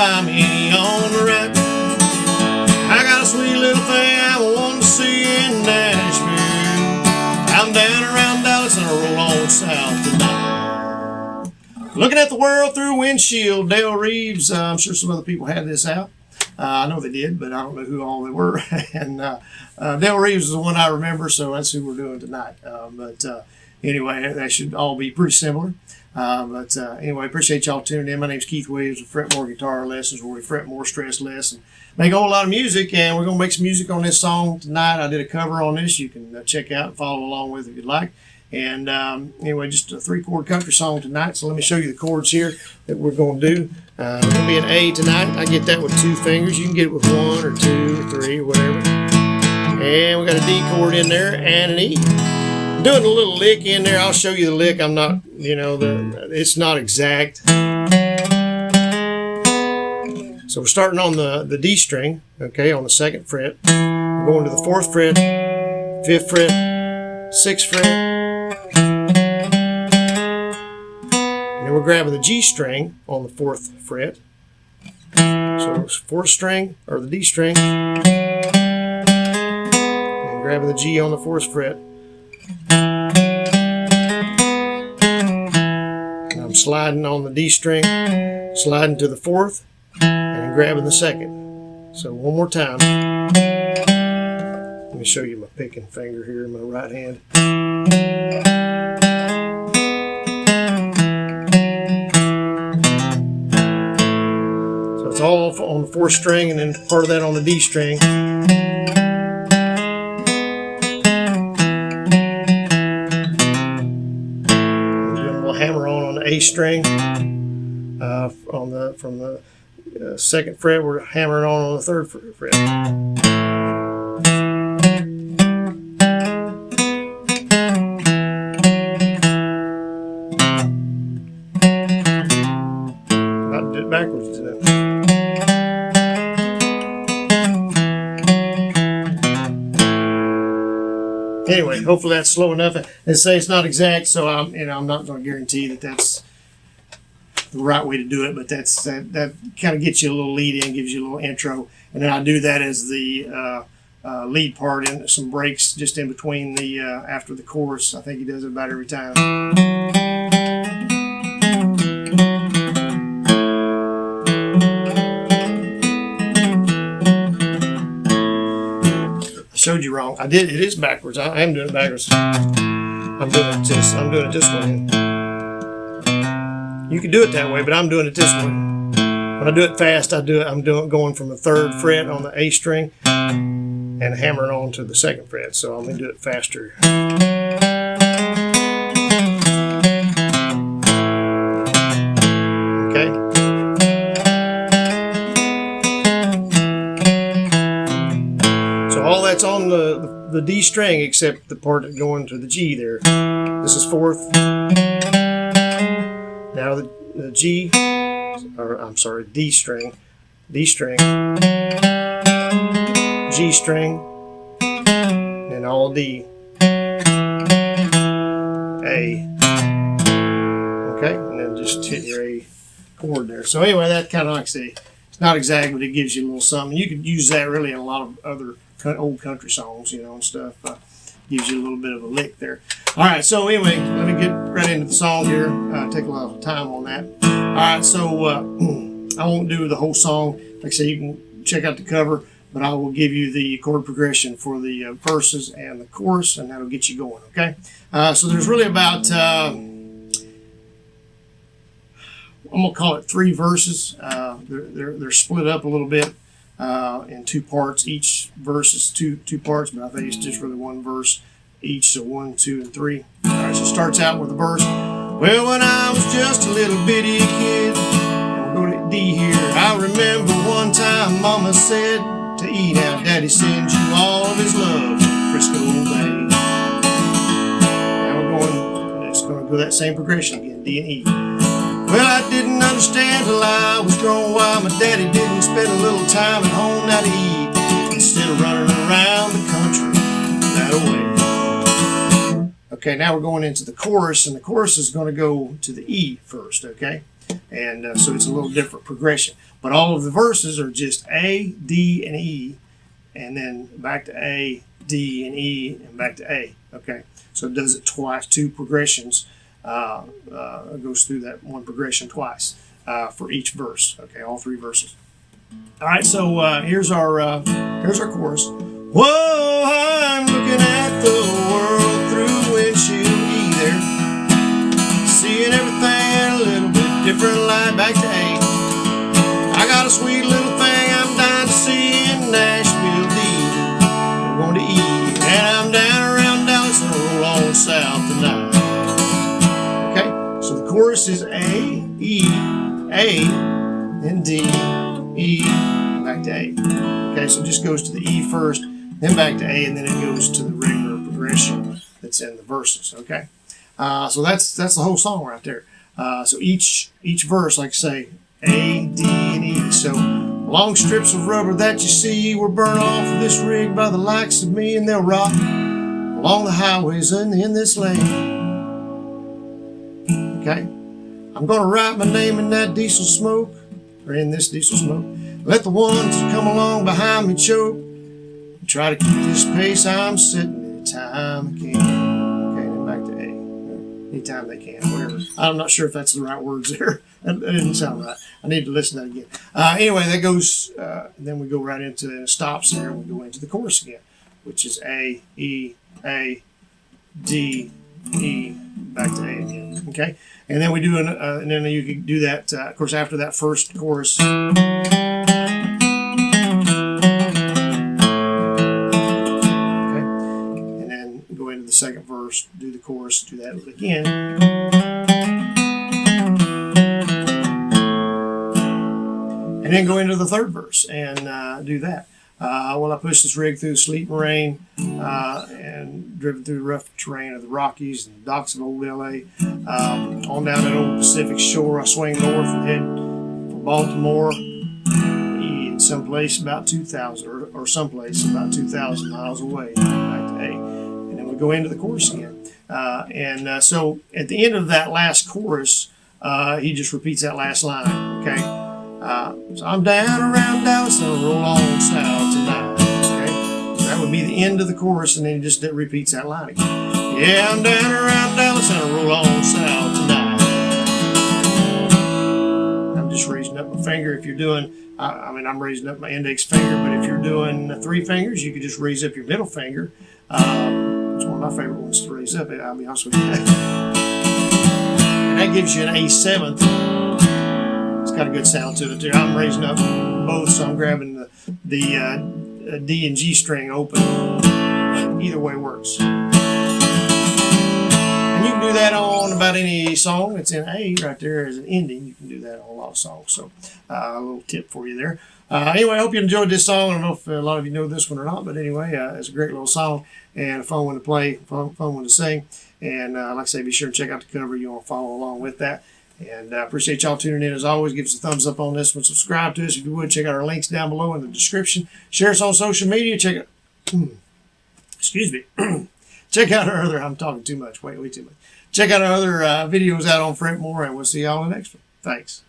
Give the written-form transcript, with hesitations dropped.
by me on the right. I got a sweet little thing I want to see in Nashville. I'm down around Dallas and I roll on south tonight. Looking at the world through Windshield, Dale Reeves. I'm sure some other people had this out. I know they did, but I don't know who all they were. And Dale Reeves is the one I remember, so that's who we're doing tonight. Anyway, they should all be pretty similar. Anyway, appreciate y'all tuning in. My name's Keith Williams with Fret More Guitar Lessons, where we fret more, stress less, and make a whole lot of music. And we're going to make some music on this song tonight. I did a cover on this. You can check out and follow along with it if you'd like. And anyway, just a 3-chord country song tonight. So let me show you the chords here that we're going to do. It's going to be an A tonight. I get that with 2 fingers. You can get it with 1 or 2 or 3 or whatever. And we got a D chord in there and an E. Doing a little lick in there. I'll show you the lick. I'm not, it's not exact. So we're starting on the D string, okay, on the 2nd fret. We're going to the 4th fret, 5th fret, 6th fret. And then we're grabbing the G string on the 4th fret. So it's 4th string, or the D string. And grabbing the G on the 4th fret. And I'm sliding on the D string, sliding to the 4th, and grabbing the 2nd. So one more time. Let me show you my picking finger here in my right hand. So it's all on the 4th string and then part of that on the D string. Hammer on the A string from the 2nd fret. We're hammering on the 3rd fret. I did it backwards today. Anyway, hopefully that's slow enough. They say it's not exact, so I'm not going to guarantee that that's the right way to do it, but that kind of gets you a little lead in, gives you a little intro, and then I do that as the lead part in some breaks just in between the after the chorus. I think he does it about every time. Showed you wrong. I did. It is backwards. I am doing it backwards. I'm doing it this way. You can do it that way, but I'm doing it this way. When I do it fast, I'm going from the 3rd fret on the A string and hammering on to the 2nd fret. So I'm going to do it faster. Okay. All that's on the D string except the part that's going to the G there. This is 4th. Now the G, or I'm sorry, D string, G string, and all D, A. Okay, and then just hit your A chord there. So anyway, that kind of, like I say, it's not exact, but it gives you a little something. You could use that really in a lot of other old country songs, and stuff. Gives you a little bit of a lick there. All right, so anyway, let me get right into the song here. Take a lot of time on that. All right, so I won't do the whole song. Like I say, you can check out the cover, but I will give you the chord progression for the verses and the chorus, and that'll get you going, okay? So there's really about, I'm going to call it 3 verses. They're split up a little bit. In 2 parts. Each verse is two parts, but I think it's just really 1 verse each, so 1, 2, and 3. All right, so it starts out with the verse. Well, when I was just a little bitty kid, and we'll go to D here. I remember one time Mama said to E, now Daddy sends you all of his love from Frisco Bay. Now it's going to go that same progression again, D and E. Well, I didn't understand till I was grown why my daddy didn't spend a little time at home now to eat instead of running around the country that way. Okay, now we're going into the chorus, and the chorus is going to go to the E first, okay? And so it's a little different progression. But all of the verses are just A, D, and E, and then back to A, D, and E, and back to A. Okay, so it does it twice, two progressions. Goes through that one progression twice for each verse. Okay, all three verses. All right, so here's our chorus. Whoa, I'm looking at the world through windshield E there, seeing everything a little bit different light. Back to A. I got a sweet little thing I'm dying to see in Nashville, D. I'm going to E, and I'm down around Dallas and roll on south tonight. Okay, so the chorus is A, E, A, then D, E, back to A. Okay, so it just goes to the E first, then back to A, and then it goes to the regular progression that's in the verses. Okay, so that's the whole song right there. So each verse, like I say, A, D, and E. So long strips of rubber that you see were burned off of this rig by the likes of me, and they'll rot along the highways and in this lane. Okay, I'm gonna write my name in that diesel smoke, or in this diesel smoke. Let the ones that come along behind me choke, and try to keep this pace I'm setting anytime I can. Okay, then back to A. Anytime they can, whatever. I'm not sure if that's the right words there. That didn't sound right. I need to listen to that again. Anyway, that goes, then we go right into, and it stops there, and we go into the chorus again, which is A, E, A, D, E, back to A again. Okay? And then we do, and then you can do that, of course, after that first chorus. Into the second verse, do the chorus, do that again. And then go into the third verse and do that. Well, I pushed this rig through sleet and rain and driven through the rough terrain of the Rockies and the docks of old LA. On down that old Pacific shore, I swing north and head for Baltimore. In someplace about 2,000, or someplace about 2,000 miles away, back to A. Go into the chorus again. So at the end of that last chorus, he just repeats that last line, okay? So I'm down around Dallas and I'll roll on south tonight, okay? So that would be the end of the chorus, and then he just repeats that line again. Yeah, I'm down around Dallas and I'll roll on south tonight. I'm just raising up my finger. If you're doing, I'm raising up my index finger, but if you're doing three fingers, you could just raise up your middle finger. It's one of my favorite ones to raise up, I'll be honest with you. And that gives you an A7th. It's got a good sound to it too. I'm raising up both, so I'm grabbing the D and G string open. Either way works. And you can do that on about any song. It's in A right there as an ending. You can do that on a lot of songs. So a little tip for you there. Anyway, I hope you enjoyed this song. I don't know if a lot of you know this one or not, but anyway, it's a great little song and a fun one to play, fun one to sing. And like I say, be sure to check out the cover. You want to follow along with that. And I appreciate y'all tuning in as always. Give us a thumbs up on this one. Subscribe to us if you would. Check out our links down below in the description. Share us on social media. Check out, excuse me. Check out our other, I'm talking too much, way too much. Check out our other videos out on Fretmore, and we'll see y'all in the next one. Thanks.